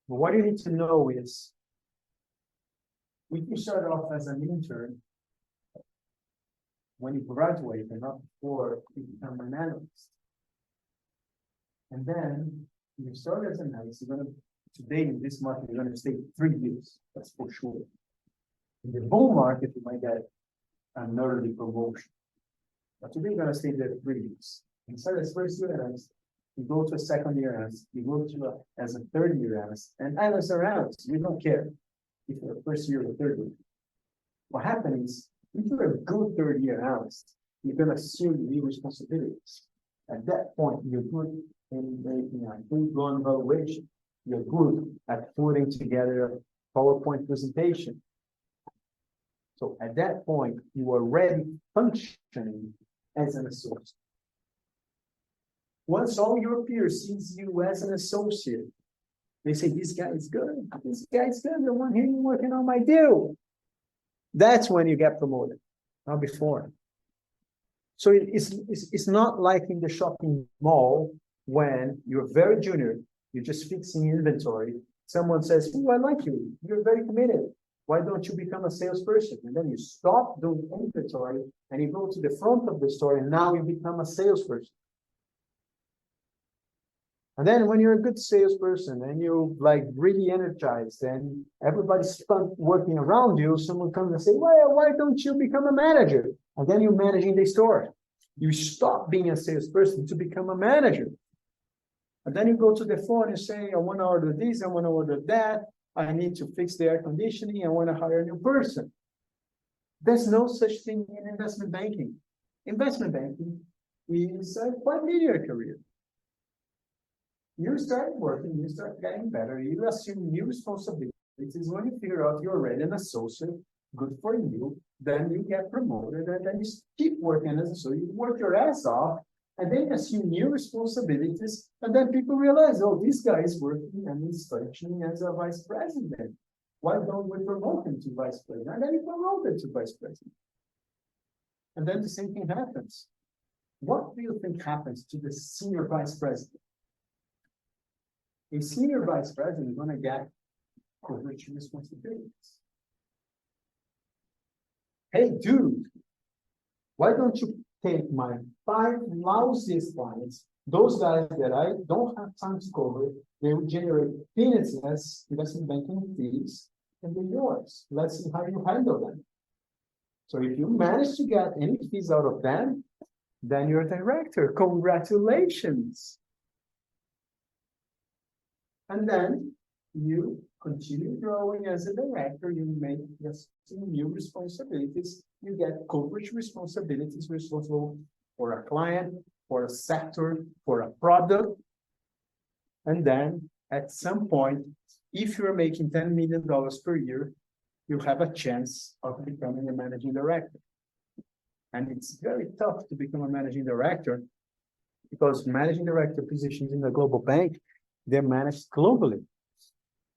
But what you need to know is, if you start off as an intern, when you graduate and not before you become an analyst. And then you start as an analyst, you're gonna, today in this market, you're gonna stay 3 years, that's for sure. In the bull market, you might get an early promotion. But today you're gonna stay there 3 years. Inside as first year analyst, you go to a second year analyst, you go to as a third year analyst, and analysts are analysts, we don't care if you're a first year or third year. What happens is, if you're a good third year analyst, you're gonna assume new responsibilities. At that point, you're good in making a good run evaluation. You're good at putting together a PowerPoint presentation. So at that point, you are already functioning as an associate. Once all your peers sees you as an associate, they say, this guy is good, this guy's good, the one here working on my deal. That's when you get promoted, not before. So it's not like in the shopping mall when you're very junior, you're just fixing inventory. Someone says, oh, I like you, you're very committed. Why don't you become a salesperson? And then you stop doing inventory and you go to the front of the store and now you become a salesperson. And then when you're a good salesperson and you're like really energized and everybody's working around you, someone comes and say, well, why don't you become a manager? And then you're managing the store. You stop being a salesperson to become a manager. And then you go to the phone and say, I want to order this, I want to order that. I need to fix the air conditioning. I want to hire a new person. There's no such thing in investment banking. Investment banking is a quite linear career. You start working, you start getting better, you assume new responsibilities. When you figure out you're already an associate, good for you, then you get promoted, and then you keep working as an associate. You work your ass off, and then you assume new responsibilities, and then people realize, oh, this guy is working and he's functioning as a vice president. Why don't we promote him to vice president? And then you promote him to vice president. And then the same thing happens. What do you think happens to the senior vice president? A senior vice president is going to get coverage responsibilities. Hey, dude, why don't you take my 5 lousiest clients, those guys that I don't have time to cover, they will generate peanuts as investment banking fees, and they're yours. Let's see how you handle them. So if you manage to get any fees out of them, then you're a director. Congratulations. And then you continue growing as a director, you make just new responsibilities, you get coverage responsibilities, responsible for a client, for a sector, for a product. And then at some point, if you're making $10 million per year, you have a chance of becoming a managing director. And it's very tough to become a managing director because managing director positions in a global bank, they're managed globally.